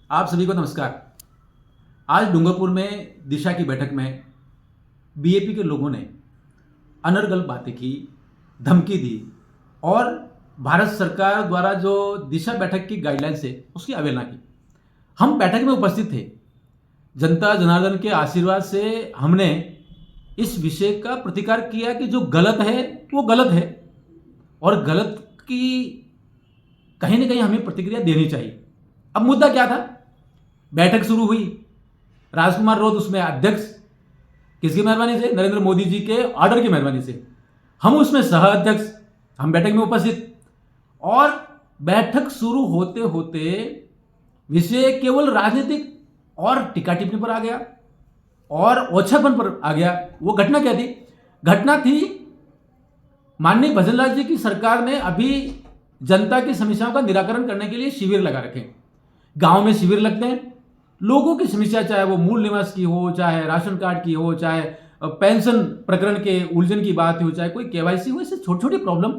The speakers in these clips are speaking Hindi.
आप सभी को नमस्कार। आज डूंगरपुर में दिशा की बैठक में बीएपी के लोगों ने अनर्गल बातें की, धमकी दी और भारत सरकार द्वारा जो दिशा बैठक की गाइडलाइंस है उसकी अवहेलना की। हम बैठक में उपस्थित थे। जनता जनार्दन के आशीर्वाद से हमने इस विषय का प्रतिकार किया कि जो गलत है वो गलत है और गलत की कहीं ना कहीं हमें प्रतिक्रिया देनी चाहिए। अब मुद्दा क्या था? बैठक शुरू हुई, राजकुमार रोध उसमें अध्यक्ष, किसकी मेहरबानी से? नरेंद्र मोदी जी के ऑर्डर की मेहरबानी से। हम उसमें सह अध्यक्ष, हम बैठक में उपस्थित। और बैठक शुरू होते होते विषय केवल राजनीतिक और टीका टिप्पणी पर आ गया और ओछापन पर आ गया। वो घटना क्या थी? घटना थी माननीय भजनलाल जी की सरकार ने अभी जनता की समस्याओं का निराकरण करने के लिए शिविर लगा रखे। गांव में शिविर लगते हैं, लोगों की समस्या चाहे वो मूल निवास की हो, चाहे राशन कार्ड की हो, चाहे पेंशन प्रकरण के उलझन की बात हो, चाहे कोई केवाईसी हो, ऐसे छोटी छोटी प्रॉब्लम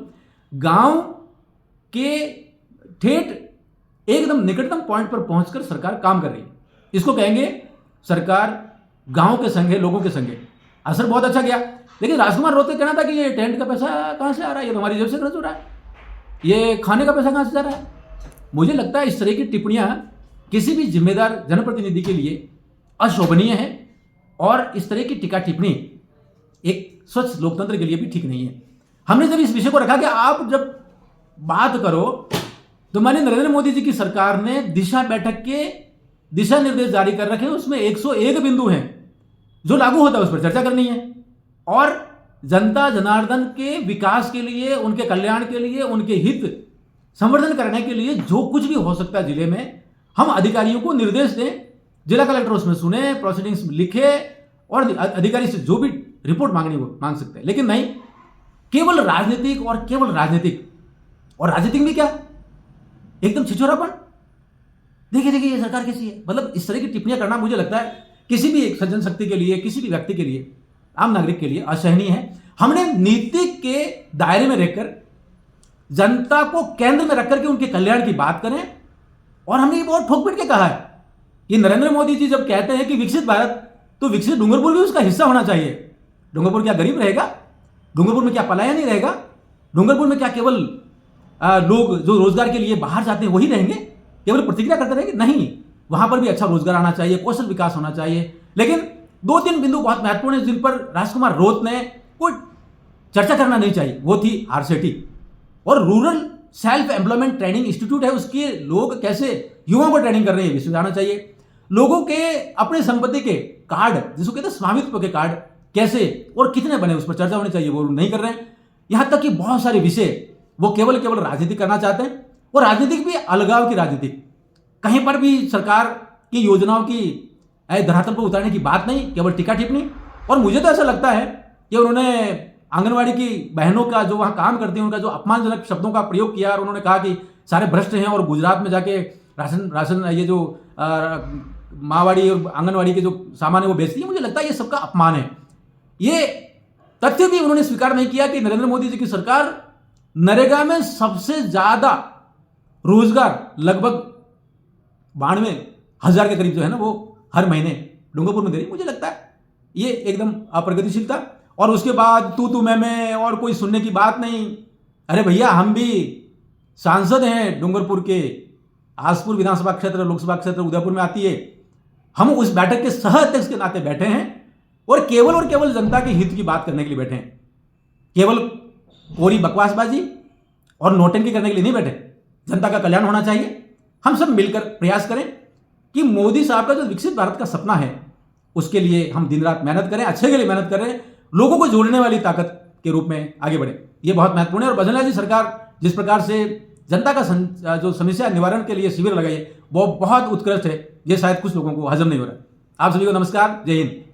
गांव के ठेठ एकदम निकटतम पॉइंट पर पहुंचकर सरकार काम कर रही है। इसको कहेंगे सरकार गांव के संग है, लोगों के संग है। असर बहुत अच्छा गया। लेकिन राजकुमार रोहते कहना था कि ये टेंट का पैसा कहां से आ रहा है, ये तो हमारी जेब से खर्च हो रहा है, ये खाने का पैसा कहां से जा रहा है। मुझे लगता है इस तरह की टिप्पणियां किसी भी जिम्मेदार जनप्रतिनिधि के लिए अशोभनीय है और इस तरह की टीका टिप्पणी एक स्वच्छ लोकतंत्र के लिए भी ठीक नहीं है। हमने जब इस विषय को रखा कि आप जब बात करो तो माननीय नरेंद्र मोदी जी की सरकार ने दिशा बैठक के दिशा निर्देश जारी कर रखे हैं, उसमें 101 बिंदु हैं जो लागू होता है, उस पर चर्चा करनी है और जनता जनार्दन के विकास के लिए, उनके कल्याण के लिए, उनके हित संवर्धन करने के लिए जो कुछ भी हो सकता है जिले में, हम अधिकारियों को निर्देश दें। जिला कलेक्टर उसमें सुने, प्रोसीडिंग्स लिखे और अधिकारी से जो भी रिपोर्ट मांगनी वो मांग सकते हैं। लेकिन नहीं, केवल राजनीतिक और केवल राजनीतिक, और राजनीतिक भी क्या, एकदम छिछोरापन। देखिए देखिए ये सरकार कैसी है। मतलब इस तरह की टिप्पणियां करना मुझे लगता है किसी भी एक सज्जन शक्ति के लिए, किसी भी व्यक्ति के लिए, आम नागरिक के लिए असहनीय है। हमने नीति के दायरे में रहकर जनता को केंद्र में रखकर के उनके कल्याण की बात करें। और हमने ये बहुत ठोक पीट के कहा है कि नरेंद्र मोदी जी जब कहते हैं कि विकसित भारत, तो विकसित डूंगरपुर भी उसका हिस्सा होना चाहिए। डूंगरपुर क्या गरीब रहेगा? डूंगरपुर में क्या पलायन ही रहेगा? डूंगरपुर में क्या केवल लोग जो रोजगार के लिए बाहर जाते हैं वही रहेंगे, केवल प्रतिक्रिया करते रहेंगे? नहीं, वहां पर भी अच्छा रोजगार आना चाहिए, कौशल विकास होना चाहिए। लेकिन 2-3 बिंदु बहुत महत्वपूर्ण है जिन पर राजकुमार रोहत ने कोई चर्चा करना नहीं चाहिए। वो थी आरसेटी और rural self employment training institute है, उसके लोग कैसे युवाओं को ट्रेनिंग कर रहे हैं विषय जाना चाहिए। लोगों के अपने संपत्ति के कार्ड, जिसको कहते हैं स्वामित्व के कार्ड, कैसे और कितने बने, उस पर चर्चा होनी चाहिए, वो नहीं कर रहे हैं। यहां तक कि बहुत सारे विषय वो केवल केवल राजनीति करना चाहते हैं और राजनीतिक भी अलगाव की राजनीति। कहीं पर भी सरकार की योजनाओं की धरातल पर उतारने की बात नहीं, केवल टीका टिप्पणी। और मुझे तो ऐसा लगता है कि उन्होंने आंगनवाड़ी की बहनों का जो वहां काम करती हैं उनका जो अपमानजनक शब्दों का प्रयोग किया और उन्होंने कहा कि सारे भ्रष्ट हैं और गुजरात में जाके राशन ये जो माँवाड़ी और आंगनवाड़ी के जो सामान है वो बेचती है। मुझे लगता है ये सबका अपमान है। ये तथ्य भी उन्होंने स्वीकार नहीं किया कि नरेंद्र मोदी जी की सरकार नरेगा में सबसे ज्यादा रोजगार, लगभग 92,000 के करीब जो है ना, वो हर महीने डूंगरपुर में दे रही। मुझे लगता है ये एकदम अप्रगतिशीलता। और उसके बाद तू मैं और कोई सुनने की बात नहीं। अरे भैया, हम भी सांसद हैं डूंगरपुर के, आसपुर विधानसभा क्षेत्र, लोकसभा क्षेत्र उदयपुर में आती है। हम उस बैठक के सह अध्यक्ष के नाते बैठे हैं और केवल जनता के हित की बात करने के लिए बैठे हैं। केवल कोरी बकवासबाजी और नोटंकी करने के लिए नहीं बैठे। जनता का कल्याण होना चाहिए। हम सब मिलकर प्रयास करें कि मोदी साहब का जो विकसित भारत का सपना है उसके लिए हम दिन रात मेहनत करें, अच्छे के लिए मेहनत करें, लोगों को जोड़ने वाली ताकत के रूप में आगे बढ़े। ये बहुत महत्वपूर्ण है। और भजनलाल जी सरकार जिस प्रकार से जनता का जो समस्या निवारण के लिए शिविर लगाई है वो बहुत उत्कृष्ट है। ये शायद कुछ लोगों को हजम नहीं हो रहा है। आप सभी को नमस्कार, जय हिंद।